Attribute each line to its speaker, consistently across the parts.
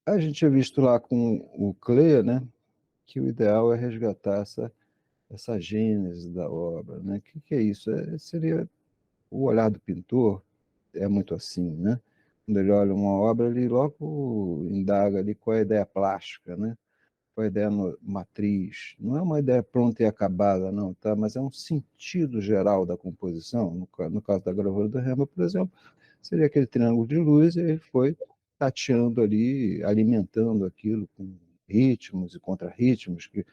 Speaker 1: A gente tinha visto lá com o Cleia, né, que o ideal é resgatar essa gênese da obra, né? O que é isso? Seria o olhar do pintor, é muito assim, né? Quando ele olha uma obra, ele logo indaga ali qual é a ideia plástica, né? Qual é a ideia matriz. Não é uma ideia pronta e acabada, não, tá? Mas é um sentido geral da composição. No caso da gravura do Rembrandt, por exemplo, seria aquele triângulo de luz, e ele foi tateando ali, alimentando aquilo com ritmos e contrarritmos que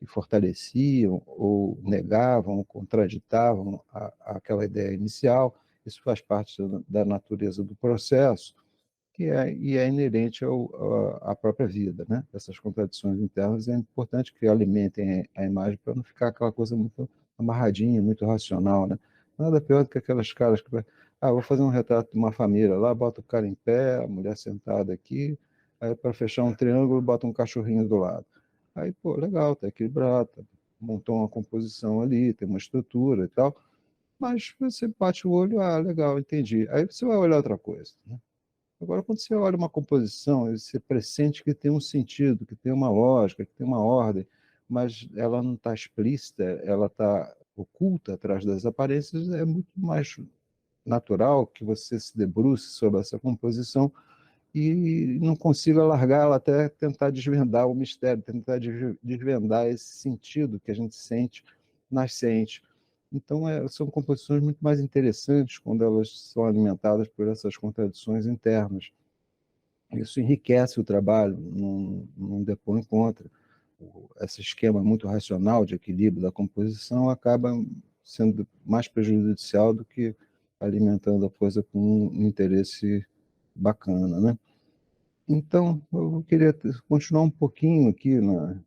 Speaker 1: fortaleciam ou negavam, contraditavam aquela ideia inicial. Isso faz parte da natureza do processo e é inerente à própria vida, né? Essas contradições internas é importante que alimentem a imagem para não ficar aquela coisa muito amarradinha, muito racional, né? Nada pior do que aquelas caras que vou fazer um retrato de uma família lá, bota o cara em pé, a mulher sentada aqui, aí para fechar um triângulo bota um cachorrinho do lado. Aí, pô, legal, tá equilibrado, montou uma composição ali, tem uma estrutura e tal, mas você bate o olho, legal, entendi. Aí você vai olhar outra coisa, né? Agora, quando você olha uma composição, você pressente que tem um sentido, que tem uma lógica, que tem uma ordem, mas ela não está explícita, ela está oculta atrás das aparências, é muito mais natural que você se debruce sobre essa composição e não consiga largá-la até tentar desvendar o mistério, tentar desvendar esse sentido que a gente sente nascente. Então, são composições muito mais interessantes quando elas são alimentadas por essas contradições internas. Isso enriquece o trabalho, não depõe contra. Esse esquema muito racional de equilíbrio da composição acaba sendo mais prejudicial do que alimentando a coisa com um interesse bacana, né? Então, eu queria continuar um pouquinho aqui na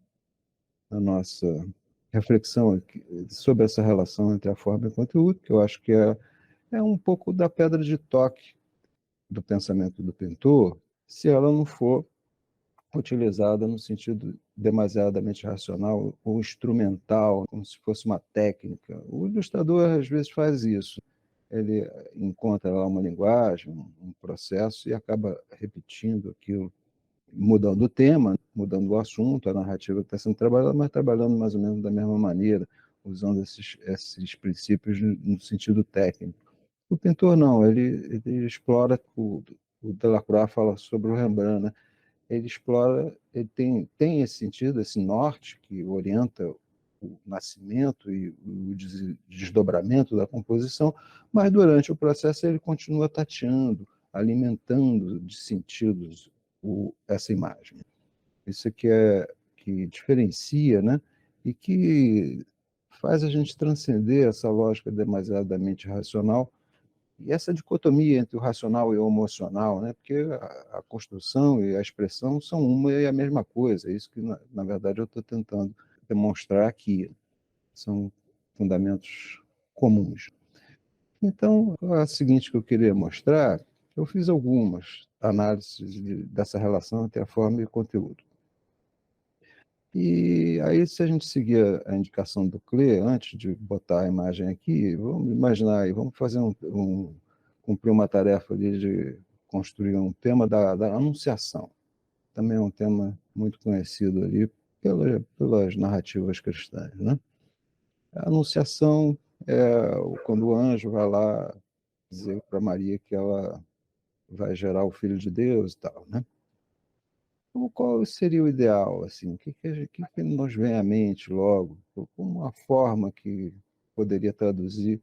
Speaker 1: nossa reflexão aqui, sobre essa relação entre a forma e o conteúdo, que eu acho que é um pouco da pedra de toque do pensamento do pintor, se ela não for utilizada no sentido demasiadamente racional ou instrumental, como se fosse uma técnica. O ilustrador, às vezes, faz isso. Ele encontra lá uma linguagem, um processo, e acaba repetindo aquilo, mudando o tema, mudando o assunto, a narrativa que está sendo trabalhada, mas trabalhando mais ou menos da mesma maneira, usando esses princípios no sentido técnico. O pintor não, ele explora, o Delacroix fala sobre o Rembrandt, né? Ele explora, ele tem esse sentido, esse norte que orienta o nascimento e o desdobramento da composição, mas durante o processo ele continua tateando, alimentando de sentidos essa imagem. Isso que diferencia, né? E que faz a gente transcender essa lógica demasiadamente racional e essa dicotomia entre o racional e o emocional, né? Porque a construção e a expressão são uma e a mesma coisa. É isso que, na verdade, eu estou tentando demonstrar aqui. São fundamentos comuns. Então, a seguinte que eu queria mostrar, eu fiz algumas análises dessa relação entre a forma e o conteúdo. E aí, se a gente seguir a indicação do Cle, antes de botar a imagem aqui, vamos imaginar aí, vamos fazer cumprir uma tarefa ali de construir um tema da Anunciação. Também é um tema muito conhecido ali pelas narrativas cristãs, né? A Anunciação é quando o anjo vai lá dizer para Maria que ela vai gerar o Filho de Deus e tal, né? Então, qual seria o ideal? Assim? O que nos vem à mente logo? Como uma forma que poderia traduzir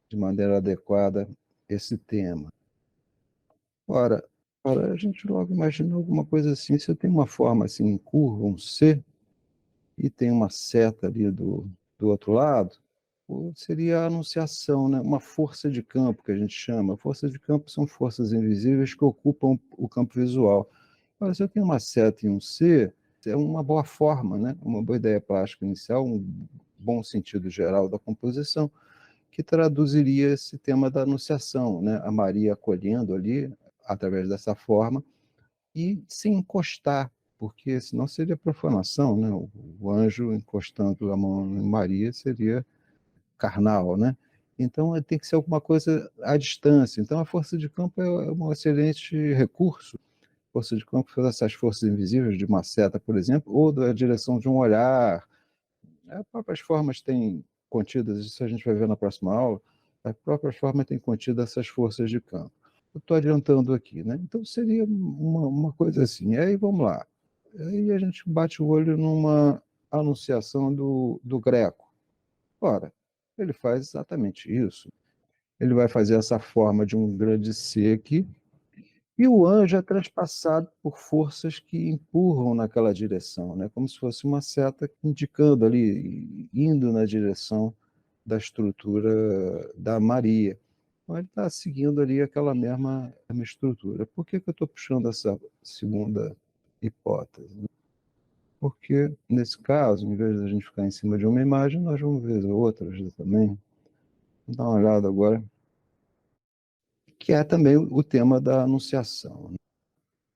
Speaker 1: de maneira adequada esse tema? Ora, a gente logo imagina alguma coisa assim, se eu tenho uma forma assim em curva, um C, e tem uma seta ali do outro lado, seria a anunciação, né? Uma força de campo que a gente chama. Forças de campo são forças invisíveis que ocupam o campo visual. Agora, se eu tenho uma seta e um C, é uma boa forma, né? Uma boa ideia plástica inicial, um bom sentido geral da composição, que traduziria esse tema da anunciação, né? A Maria acolhendo ali, através dessa forma, e se encostar, porque senão seria profanação, né? O anjo encostando a mão em Maria seria carnal, né? Então tem que ser alguma coisa à distância. Então a força de campo é um excelente recurso força de campo são essas forças invisíveis de uma seta, por exemplo, ou da direção de um olhar. As próprias formas têm contidas, isso a gente vai ver na próxima aula, as próprias formas têm contido essas forças de campo. Eu estou adiantando aqui, né? Então seria uma coisa assim. Aí vamos lá. Aí a gente bate o olho numa anunciação do Greco. Ora, ele faz exatamente isso. Ele vai fazer essa forma de um grande C aqui, e o anjo é transpassado por forças que empurram naquela direção, né? Como se fosse uma seta indicando ali, indo na direção da estrutura da Maria. Então, ele está seguindo ali aquela mesma estrutura. Por que eu estou puxando essa segunda hipótese? Porque, nesse caso, em vez de a gente ficar em cima de uma imagem, nós vamos ver outras também. Vou dar uma olhada agora, que é também o tema da anunciação, né?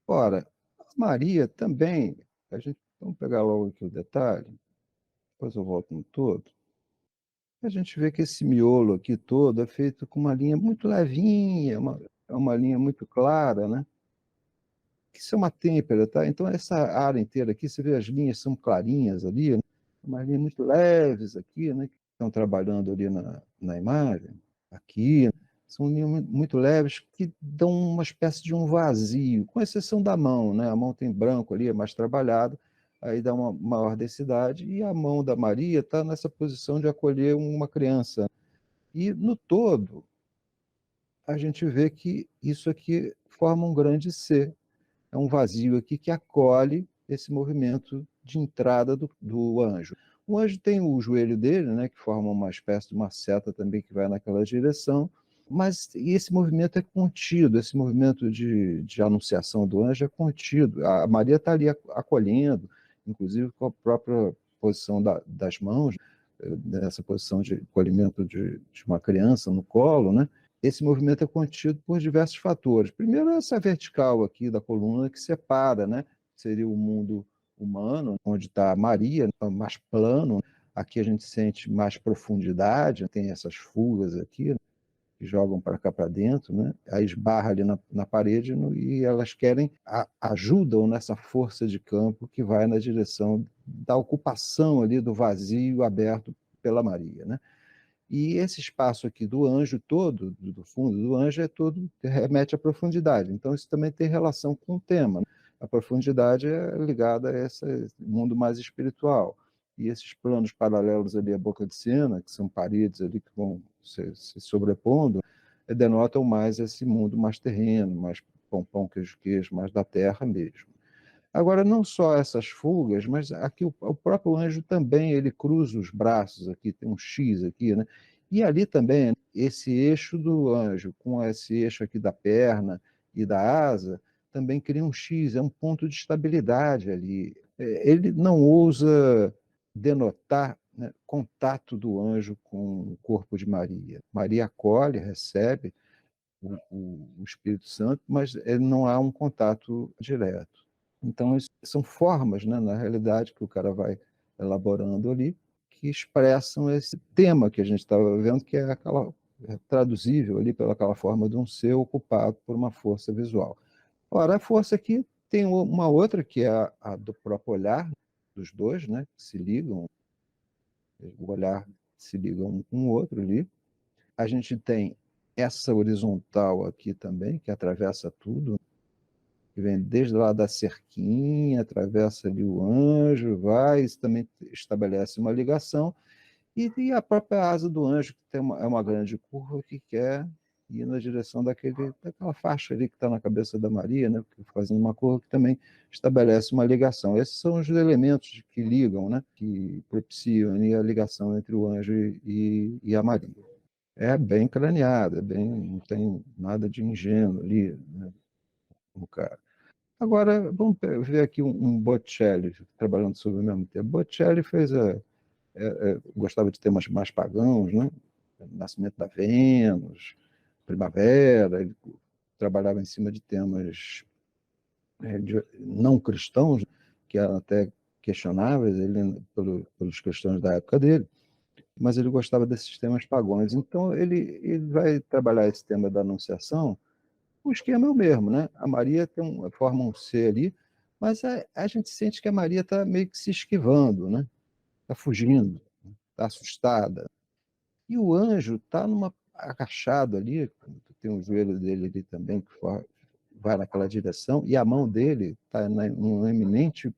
Speaker 1: Ora, a Maria também, vamos pegar logo aqui o detalhe, depois eu volto no todo. A gente vê que esse miolo aqui todo é feito com uma linha muito levinha, é uma linha muito clara, né? Isso é uma têmpera, tá? Então, essa área inteira aqui, você vê as linhas são clarinhas ali, né? Umas linhas muito leves aqui, né? Que estão trabalhando ali na imagem, aqui, né? São linhas muito leves que dão uma espécie de um vazio, com exceção da mão, né? A mão tem branco ali, é mais trabalhado, aí dá uma maior densidade, e a mão da Maria está nessa posição de acolher uma criança. E no todo, a gente vê que isso aqui forma um grande C, é um vazio aqui que acolhe esse movimento de entrada do anjo. O anjo tem o joelho dele, né, que forma uma espécie de uma seta também que vai naquela direção, mas esse movimento é contido, esse movimento de anunciação do anjo é contido. A Maria está ali acolhendo, inclusive com a própria posição das mãos, nessa posição de acolhimento de uma criança no colo, né? Esse movimento é contido por diversos fatores. Primeiro, essa vertical aqui da coluna que separa, né? Seria o mundo humano, onde está a Maria, mais plano. Aqui a gente sente mais profundidade, tem essas fugas aqui, né, que jogam para cá para dentro, né? Aí esbarra ali na parede e elas querem, ajudam nessa força de campo que vai na direção da ocupação ali do vazio aberto pela Maria, né? E esse espaço aqui do anjo todo, do fundo do anjo, é todo, remete à profundidade. Então, isso também tem relação com o tema, né? A profundidade é ligada a esse mundo mais espiritual. E esses planos paralelos ali à boca de cena, que são paredes ali que vão se sobrepondo, denotam mais esse mundo mais terreno, mais pão, queijo, mais da terra mesmo. Agora, não só essas fugas, mas aqui o próprio anjo também, ele cruza os braços aqui, tem um X aqui, né? E ali também, esse eixo do anjo com esse eixo aqui da perna e da asa, também cria um X, é um ponto de estabilidade ali. Ele não ousa denotar, né, contato do anjo com o corpo de Maria. Maria acolhe, recebe o Espírito Santo, mas não há um contato direto. Então, são formas, né, na realidade, que o cara vai elaborando ali, que expressam esse tema que a gente estava vendo, que é aquela traduzível ali pelaquela forma de um ser ocupado por uma força visual. Ora, a força aqui tem uma outra, que é a do próprio olhar dos dois, né, que se ligam, o olhar se liga um com o outro ali. A gente tem essa horizontal aqui também, que atravessa tudo, que vem desde lá da cerquinha, atravessa ali o anjo, vai, isso também estabelece uma ligação, e a própria asa do anjo, que é uma grande curva que quer ir na direção daquela faixa ali que está na cabeça da Maria, né, fazendo uma curva que também estabelece uma ligação. Esses são os elementos que ligam, né, que propiciam a ligação entre o anjo e a Maria. É bem craneado, não tem nada de ingênuo ali, né, no cara. Agora, vamos ver aqui um Botticelli, trabalhando sobre o mesmo tema. Botticelli gostava de temas mais pagãos, né? Nascimento da Vênus, primavera, ele trabalhava em cima de temas não cristãos, que eram até questionáveis pelos cristãos da época dele, mas ele gostava desses temas pagãos. Então, ele vai trabalhar esse tema da Anunciação o esquema é o mesmo, né? A Maria forma um C ali, mas a gente sente que a Maria está meio que se esquivando, né? Está fugindo, está assustada. E o anjo está agachado ali, tem o joelho dele ali também, que vai naquela direção, e a mão dele está num eminente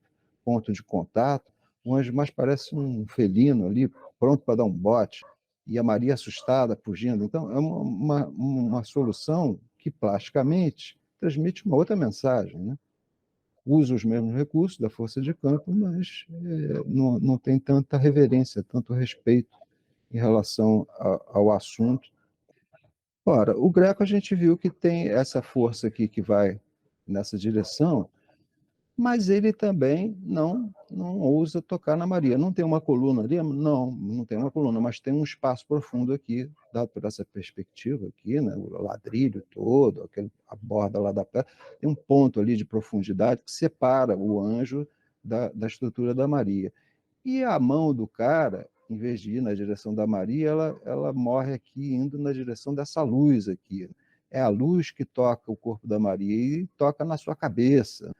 Speaker 1: ponto de contato. O anjo mais parece um felino ali, pronto para dar um bote, e a Maria assustada, fugindo. Então, é uma solução que, plasticamente, transmite uma outra mensagem, né? Usa os mesmos recursos da força de campo, mas não tem tanta reverência, tanto respeito em relação ao assunto. Ora, o Greco a gente viu que tem essa força aqui que vai nessa direção, mas ele também não ousa tocar na Maria. Não tem uma coluna ali? Não tem uma coluna, mas tem um espaço profundo aqui, dado por essa perspectiva aqui, né? O ladrilho todo, a borda lá da pedra, tem um ponto ali de profundidade que separa o anjo da estrutura da Maria. E a mão do cara, em vez de ir na direção da Maria, ela morre aqui, indo na direção dessa luz aqui. É a luz que toca o corpo da Maria e toca na sua cabeça,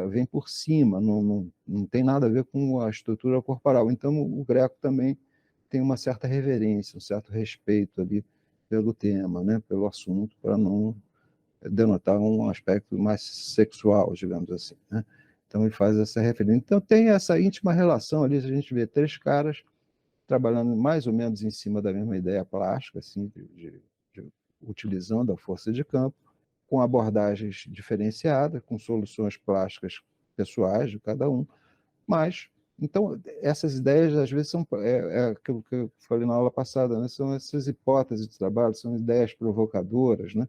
Speaker 1: vem por cima, não tem nada a ver com a estrutura corporal. Então, o Greco também tem uma certa reverência, um certo respeito ali pelo tema, né, pelo assunto, para não denotar um aspecto mais sexual, digamos assim, né? Então ele faz essa referência. Então tem essa íntima relação ali, a gente vê três caras trabalhando mais ou menos em cima da mesma ideia plástica, assim, utilizando a força de campo, com abordagens diferenciadas, com soluções plásticas pessoais de cada um, mas então essas ideias às vezes são aquilo que eu falei na aula passada, né? São essas hipóteses de trabalho, são ideias provocadoras, né?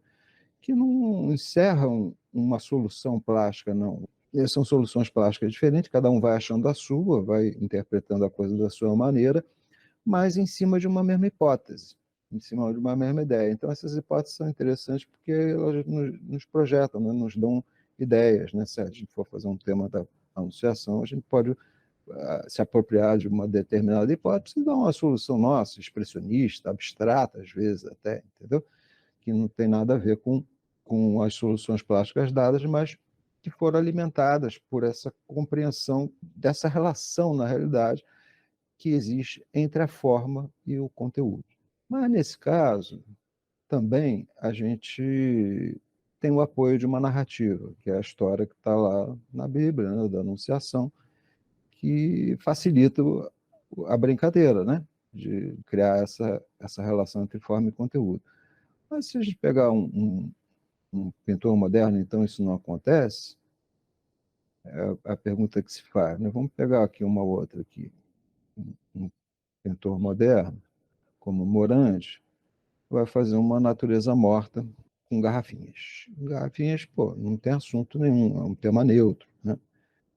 Speaker 1: Que não encerram uma solução plástica, não. São soluções plásticas diferentes, cada um vai achando a sua, vai interpretando a coisa da sua maneira, mas em cima de uma mesma hipótese, em cima de uma mesma ideia. Então, essas hipóteses são interessantes porque elas nos projetam, né? Nos dão ideias. Né? Se a gente for fazer um tema da anunciação, a gente pode se apropriar de uma determinada hipótese e dar uma solução nossa, expressionista, abstrata, às vezes até, entendeu? Que não tem nada a ver com as soluções plásticas dadas, mas que foram alimentadas por essa compreensão dessa relação, na realidade, que existe entre a forma e o conteúdo. Mas, nesse caso, também a gente tem o apoio de uma narrativa, que é a história que está lá na Bíblia, né, da Anunciação, que facilita a brincadeira, né, de criar essa relação entre forma e conteúdo. Mas se a gente pegar um pintor moderno, então isso não acontece? É a pergunta que se faz. Né? Vamos pegar aqui uma outra aqui. Um pintor moderno, como Morandi, vai fazer uma natureza morta com garrafinhas. Garrafinhas, pô, não tem assunto nenhum, é um tema neutro. Né?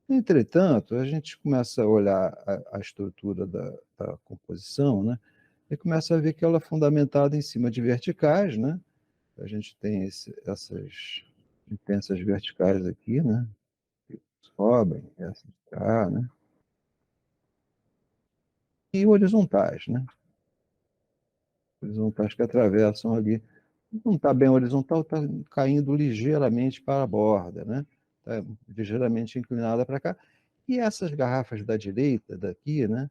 Speaker 1: Entretanto, a gente começa a olhar a estrutura da composição, né? E começa a ver que ela é fundamentada em cima de verticais, né? A gente tem essas intensas verticais aqui, né? Que sobem, essas cá, né? E horizontais, né? Horizontais que atravessam ali. Não está bem horizontal, está caindo ligeiramente para a borda, né? Está ligeiramente inclinada para cá. E essas garrafas da direita, daqui, né?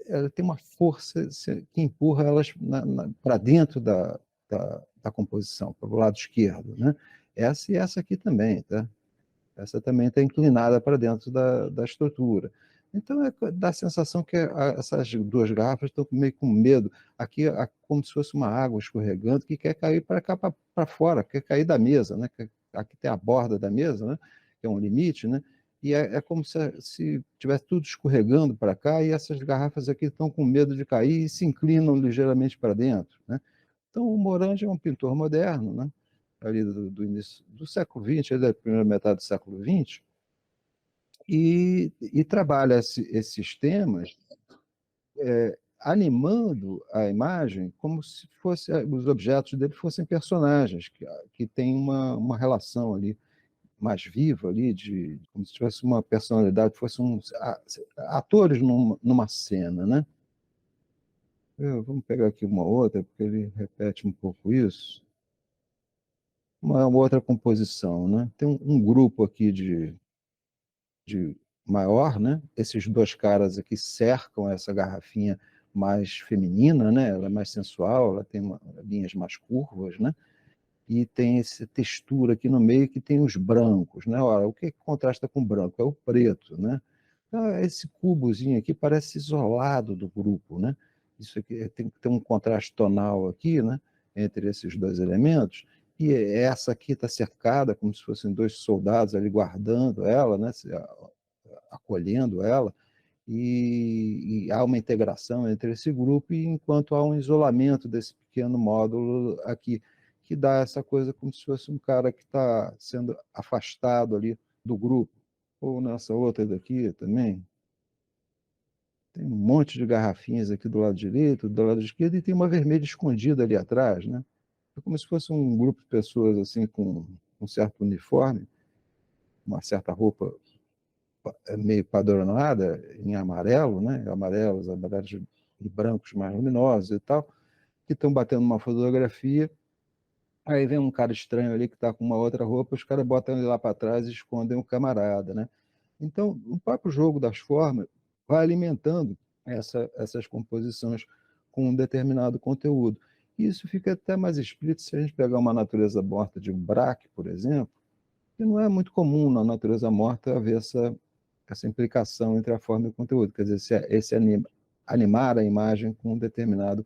Speaker 1: Ela tem uma força que empurra elas para dentro da composição, para o lado esquerdo, né? Essa e essa aqui também, tá? Essa também está inclinada para dentro da estrutura. Então, dá a sensação que essas duas garrafas estão meio com medo. Aqui, como se fosse uma água escorregando que quer cair para cá, para fora, quer cair da mesa. Né? Aqui tem a borda da mesa, né? Que é um limite, né? E é como se tivesse tudo escorregando para cá e essas garrafas aqui estão com medo de cair e se inclinam ligeiramente para dentro. Né? Então, o Morandi é um pintor moderno, né? Ali do início do século XX, da primeira metade do século XX, e trabalha esses temas animando a imagem como se os objetos dele fossem personagens que têm uma relação ali mais viva ali, como se tivesse uma personalidade, fossem atores numa cena, né? Vamos pegar aqui uma outra, porque ele repete um pouco isso. uma outra composição, né? Tem um grupo aqui de maior, né? Esses dois caras aqui cercam essa garrafinha mais feminina, né? Ela é mais sensual, ela tem linhas mais curvas, né? E tem essa textura aqui no meio que tem os brancos, né? Ora, o que contrasta com o branco? É o preto, né? Então, esse cubozinho aqui parece isolado do grupo, né? Isso aqui tem que ter um contraste tonal aqui, né? Entre esses dois elementos. E essa aqui está cercada como se fossem dois soldados ali guardando ela, né? Acolhendo ela, e há uma integração entre esse grupo, e enquanto há um isolamento desse pequeno módulo aqui, que dá essa coisa como se fosse um cara que está sendo afastado ali do grupo. Ou nessa outra daqui também, tem um monte de garrafinhas aqui do lado direito, do lado esquerdo, e tem uma vermelha escondida ali atrás, né? É como se fosse um grupo de pessoas assim com um certo uniforme, uma certa roupa meio padronada em amarelo, né? Amarelos e brancos mais luminosos e tal, que estão batendo uma fotografia. Aí vem um cara estranho ali que está com uma outra roupa, os caras botam ele lá para trás e escondem o camarada, né? Então, o próprio jogo das formas vai alimentando essas composições com um determinado conteúdo. E isso fica até mais explícito se a gente pegar uma natureza morta de um braque, por exemplo, que não é muito comum na natureza morta haver essa implicação entre a forma e o conteúdo. Quer dizer, esse animar a imagem com um determinado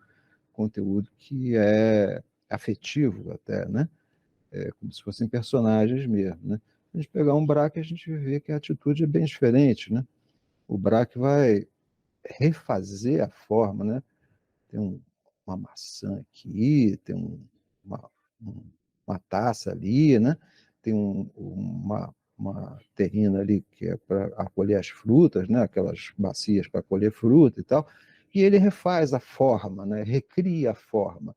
Speaker 1: conteúdo que é afetivo até, né? É como se fossem personagens mesmo, né? Se a gente pegar um Braque, a gente vê que a atitude é bem diferente, né? O Braque vai refazer a forma, né? Tem uma maçã aqui, tem uma, uma taça ali, né? Tem uma terrina ali que é para acolher as frutas, né? Aquelas bacias para acolher fruta e tal. E ele refaz a forma, né? Recria a forma.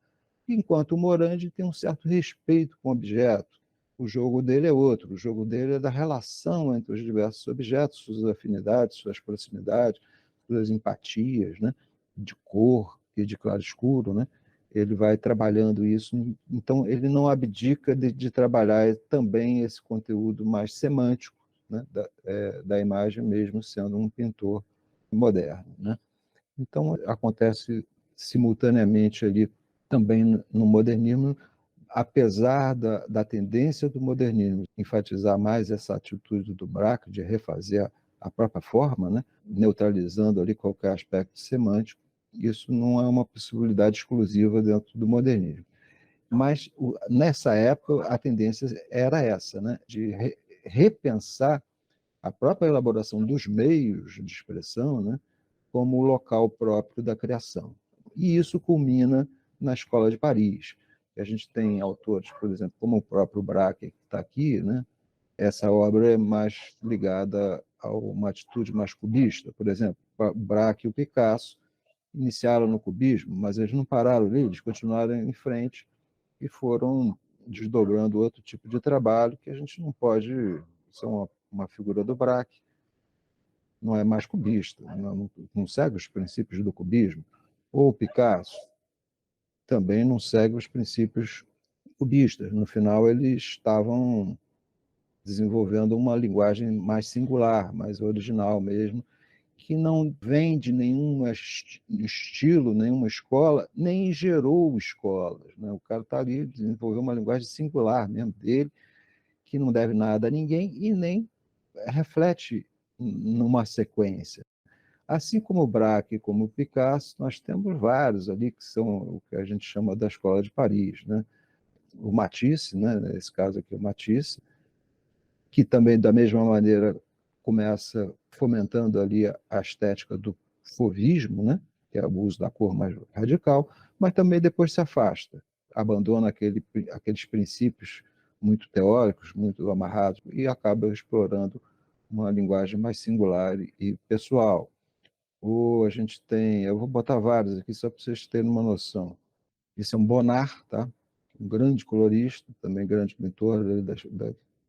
Speaker 1: Enquanto o Morandi tem um certo respeito com o objeto. O jogo dele é outro. O jogo dele é da relação entre os diversos objetos, suas afinidades, suas proximidades, suas empatias, né? De cor e de claro-escuro, né? Ele vai trabalhando isso, então ele não abdica de trabalhar também esse conteúdo mais semântico, né? Da imagem, mesmo sendo um pintor moderno, né? Então acontece simultaneamente ali também no modernismo, apesar da tendência do modernismo enfatizar mais essa atitude do Braque de refazer a própria forma, né? Neutralizando ali qualquer aspecto semântico, isso não é uma possibilidade exclusiva dentro do modernismo. Mas nessa época a tendência era essa, né? De repensar a própria elaboração dos meios de expressão, né? Como o local próprio da criação. E isso culmina na Escola de Paris. A gente tem autores, por exemplo, como o próprio Braque, que está aqui, né? Essa obra é mais ligada a uma atitude mais cubista. Por exemplo, o Braque e o Picasso iniciaram no cubismo, mas eles não pararam ali, eles continuaram em frente e foram desdobrando outro tipo de trabalho que a gente não pode. Isso é uma figura do Braque, não é mais cubista, não segue os princípios do cubismo. Ou o Picasso também não segue os princípios cubistas. No final, eles estavam desenvolvendo uma linguagem mais singular, mais original mesmo, que não vem de nenhum estilo, nenhuma escola, nem gerou escolas. Né? O cara está ali, desenvolveu uma linguagem singular mesmo dele, que não deve nada a ninguém e nem reflete numa sequência. Assim como o Braque, como o Picasso, nós temos vários ali que são o que a gente chama da Escola de Paris, né? O Matisse, né? Nesse caso aqui, o Matisse, que também, da mesma maneira, começa fomentando ali a estética do fauvismo, né? Que é o uso da cor mais radical, mas também depois se afasta, abandona aqueles princípios muito teóricos, muito amarrados, e acaba explorando uma linguagem mais singular e pessoal. Ou a gente tem, eu vou botar vários aqui só para vocês terem uma noção. Esse é um Bonnard, tá? Um grande colorista, também grande pintor,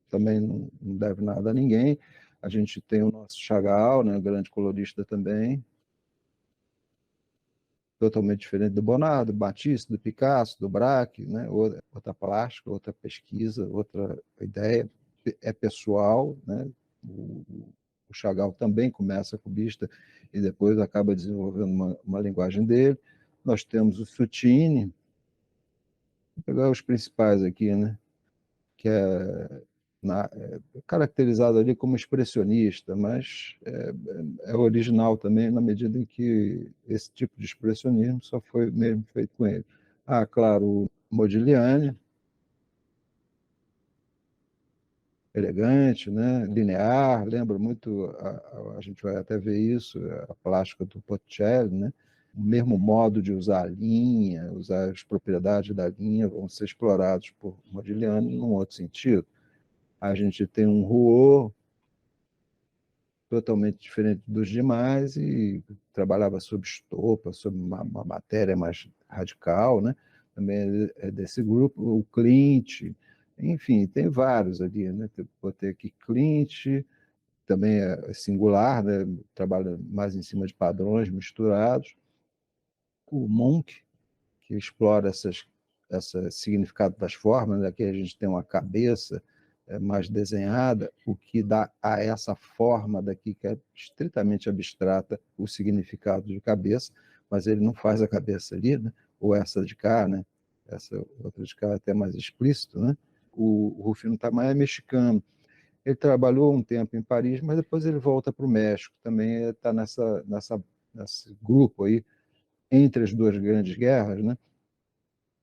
Speaker 1: também não deve nada a ninguém. A gente tem o nosso Chagall, né? Grande colorista também. totalmente diferente do Bonnard, do Matisse, do Picasso, do Braque, né? Outra plástica, outra pesquisa, outra ideia, é pessoal, né? O, o Chagall também começa cubista e depois acaba desenvolvendo uma linguagem dele. Nós temos o Sutini, vou pegar os principais aqui, né? Que é caracterizado ali como expressionista, mas é original também na medida em que esse tipo de expressionismo só foi mesmo feito com ele. Ah, claro, o Modigliani, elegante, né? Linear, lembra muito, a gente vai até ver isso, a plástica do Botticelli, né? O mesmo modo de usar a linha, usar as propriedades da linha vão ser explorados por Modigliani num outro sentido. A gente tem um Rouault totalmente diferente dos demais e trabalhava sob estopa, sob uma matéria mais radical, né? Também é desse grupo. O Clint, enfim, tem vários ali, né? Botei aqui Clint, também é singular, né? Trabalha mais em cima de padrões misturados. O Monk, que explora esse significado das formas, né? Aqui a gente tem uma cabeça mais desenhada, o que dá a essa forma daqui, que é estritamente abstrata, o significado de cabeça, mas ele não faz a cabeça ali, né? Ou essa de cá, né? Essa outra de cá é até mais explícito, né? O Rufino Tamayo é mexicano. Ele trabalhou um tempo em Paris, mas depois ele volta para o México. Também está nesse grupo aí, entre as duas grandes guerras, né?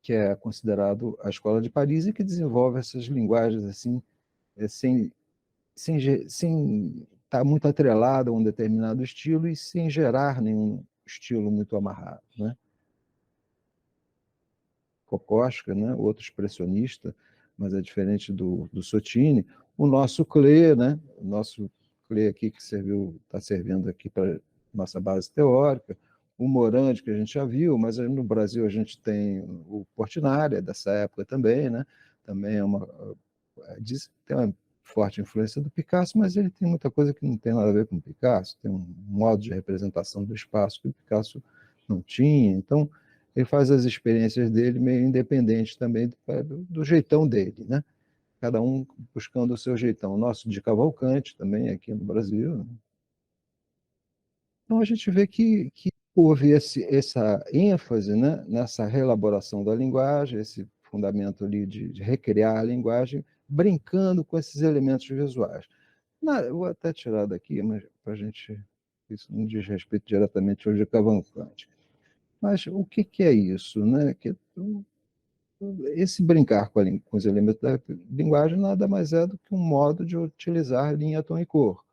Speaker 1: Que é considerado a Escola de Paris e que desenvolve essas linguagens assim, sem sem estar muito atrelada a um determinado estilo e sem gerar nenhum estilo muito amarrado, né? Kokoschka, né? Outro expressionista, mas é diferente do Sotini. O nosso Klee, né? O nosso Klee aqui que está servindo aqui para nossa base teórica. O Morandi, que a gente já viu, mas no Brasil a gente tem o Portinari, é dessa época também, né? Também tem uma forte influência do Picasso, mas ele tem muita coisa que não tem nada a ver com o Picasso, tem um modo de representação do espaço que o Picasso não tinha, então ele faz as experiências dele meio independente também do jeitão dele, né? Cada um buscando o seu jeitão. O nosso de Cavalcante também aqui no Brasil, né? Então a gente vê que houve essa ênfase, né, nessa reelaboração da linguagem, esse fundamento ali de recriar a linguagem, brincando com esses elementos visuais. Eu vou até tirar daqui, mas para a gente. Isso não diz respeito diretamente hoje a Cavalcante. Mas o que é isso? Né? Esse brincar com os elementos da linguagem nada mais é do que um modo de utilizar linha, tom e cor.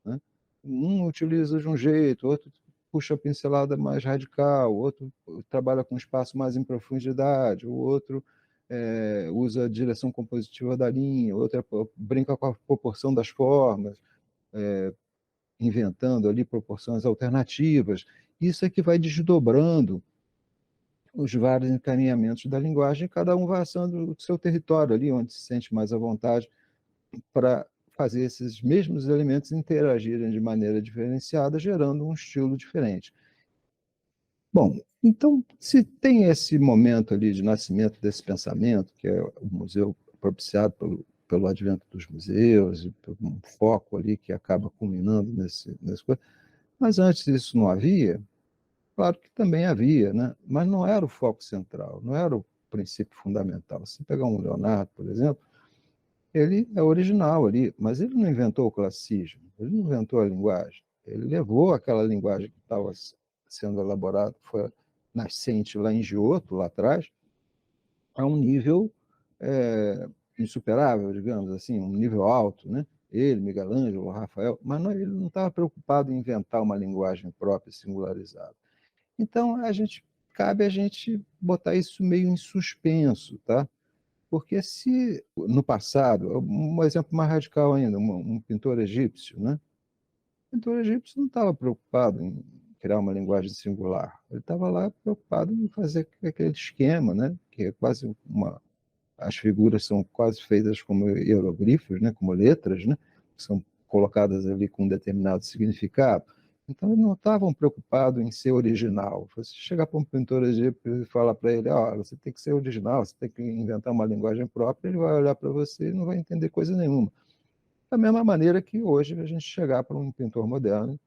Speaker 1: Né? Um utiliza de um jeito, outro puxa a pincelada mais radical, outro trabalha com espaço mais em profundidade, o outro usa a direção compositiva da linha, outro brinca com a proporção das formas, inventando ali proporções alternativas. Isso é que vai desdobrando os vários encaminhamentos da linguagem, cada um vai assando o seu território ali, onde se sente mais à vontade para fazer esses mesmos elementos interagirem de maneira diferenciada, gerando um estilo diferente. Bom, então, se tem esse momento ali de nascimento desse pensamento, que é o museu propiciado pelo advento dos museus, um foco ali que acaba culminando nesse coisa, mas antes isso não havia, claro que também havia, né? Mas não era o foco central, não era o princípio fundamental. Se pegar um Leonardo, por exemplo, ele é original ali, mas ele não inventou o classicismo, ele não inventou a linguagem, ele levou aquela linguagem que estava sendo elaborada, que foi nascente lá em Giotto, lá atrás, a um nível insuperável, digamos assim, um nível alto, né? Ele, Miguel Ângelo, Rafael, mas não, ele não estava preocupado em inventar uma linguagem própria, singularizada. Então, cabe a gente botar isso meio em suspenso, tá? Porque se no passado, um exemplo mais radical ainda, um pintor egípcio, né? O pintor egípcio não estava preocupado em criar uma linguagem singular. Ele estava lá preocupado em fazer aquele esquema, né? Que é quase as figuras são quase feitas como hieroglifos, né? Como letras, né? Que são colocadas ali com um determinado significado. Então, eles não estavam preocupados em ser original. Você chegar para um pintor egípcio e falar para ele, ó, você tem que ser original, você tem que inventar uma linguagem própria, ele vai olhar para você e não vai entender coisa nenhuma. Da mesma maneira que hoje a gente chegar para um pintor moderno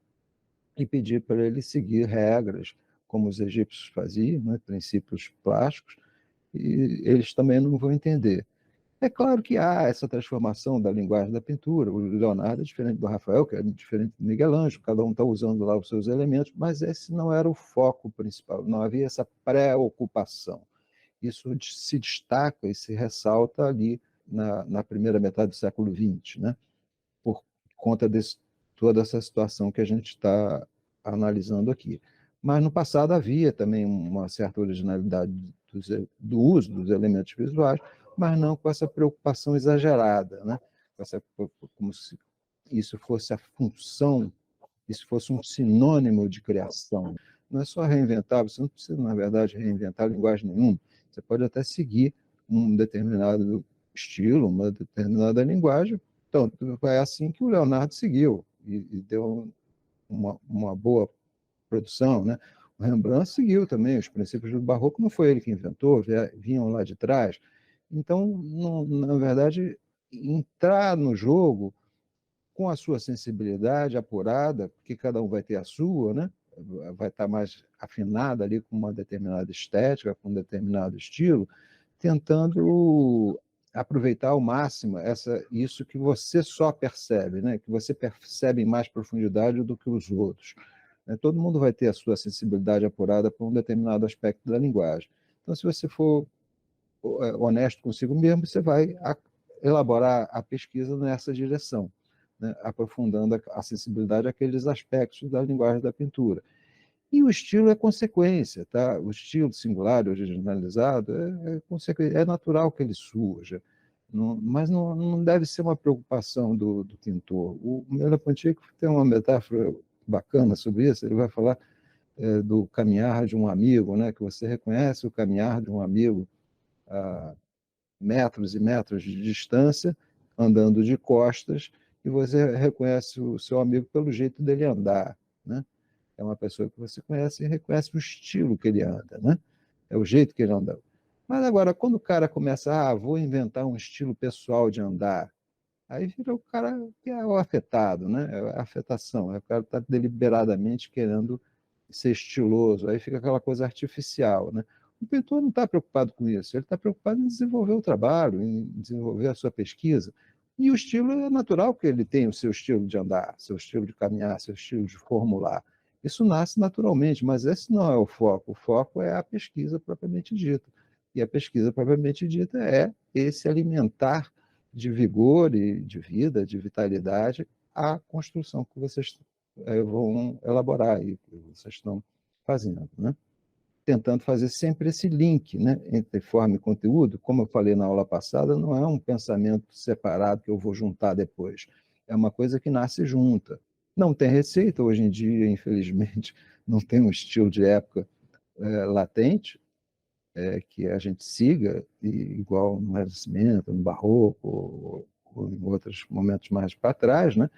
Speaker 1: e pedir para ele seguir regras, como os egípcios faziam, né, princípios plásticos, e eles também não vão entender. É claro que há essa transformação da linguagem da pintura. O Leonardo é diferente do Rafael, que é diferente do Miguel Ângelo, cada um está usando lá os seus elementos, mas esse não era o foco principal, não havia essa preocupação. Isso se destaca e se ressalta ali na primeira metade do século XX, né? Por conta de toda essa situação que a gente está analisando aqui. Mas no passado havia também uma certa originalidade do uso dos elementos visuais, mas não com essa preocupação exagerada, né? Como se isso fosse a função, isso fosse um sinônimo de criação. Não é só reinventar, você não precisa, na verdade, reinventar linguagem nenhuma. Você pode até seguir um determinado estilo, uma determinada linguagem. Então, é assim que o Leonardo seguiu e deu uma boa produção, né? O Rembrandt seguiu também os princípios do Barroco, não foi ele que inventou, vinham lá de trás. Então, não, na verdade, entrar no jogo com a sua sensibilidade apurada, porque cada um vai ter a sua, né? Vai estar mais afinada ali com uma determinada estética, com um determinado estilo, tentando aproveitar ao máximo isso que você só percebe, né? Que você percebe em mais profundidade do que os outros. Todo mundo vai ter a sua sensibilidade apurada para um determinado aspecto da linguagem. Então, se você for honesto consigo mesmo, você vai elaborar a pesquisa nessa direção, né? Aprofundando a sensibilidade àqueles aspectos da linguagem da pintura. E o estilo é consequência, tá? O estilo singular, originalizado, é natural que ele surja, mas não deve ser uma preocupação do pintor. O Merleau-Ponty tem uma metáfora bacana sobre isso, ele vai falar do caminhar de um amigo, né? Que você reconhece o caminhar de um amigo a metros e metros de distância, andando de costas, e você reconhece o seu amigo pelo jeito dele andar, né? É uma pessoa que você conhece e reconhece o estilo que ele anda, né? É o jeito que ele anda. Mas agora, quando o cara começa, vou inventar um estilo pessoal de andar, aí vira o cara que é o afetado, né? É a afetação, o cara está deliberadamente querendo ser estiloso, aí fica aquela coisa artificial, né? O pintor não está preocupado com isso, ele está preocupado em desenvolver o trabalho, em desenvolver a sua pesquisa. E o estilo é natural que ele tenha o seu estilo de andar, seu estilo de caminhar, seu estilo de formular. Isso nasce naturalmente, mas esse não é o foco. O foco é a pesquisa propriamente dita. E a pesquisa propriamente dita é esse alimentar de vigor e de vida, de vitalidade, a construção que vocês vão elaborar e que vocês estão fazendo, né? Tentando fazer sempre esse link, né, entre forma e conteúdo. Como eu falei na aula passada, não é um pensamento separado que eu vou juntar depois. É uma coisa que nasce junta. Não tem receita hoje em dia, infelizmente, não tem um estilo de época latente, que a gente siga, igual no Renascimento, no Barroco, ou em outros momentos mais para trás, né?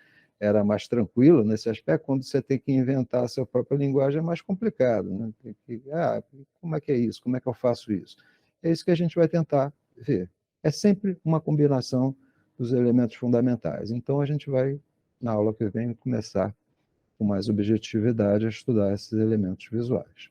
Speaker 1: Era mais tranquilo nesse aspecto. Quando você tem que inventar a sua própria linguagem, é mais complicado, né? Como é que é isso? Como é que eu faço isso? É isso que a gente vai tentar ver. É sempre uma combinação dos elementos fundamentais. Então, a gente vai, na aula que vem, começar com mais objetividade a estudar esses elementos visuais.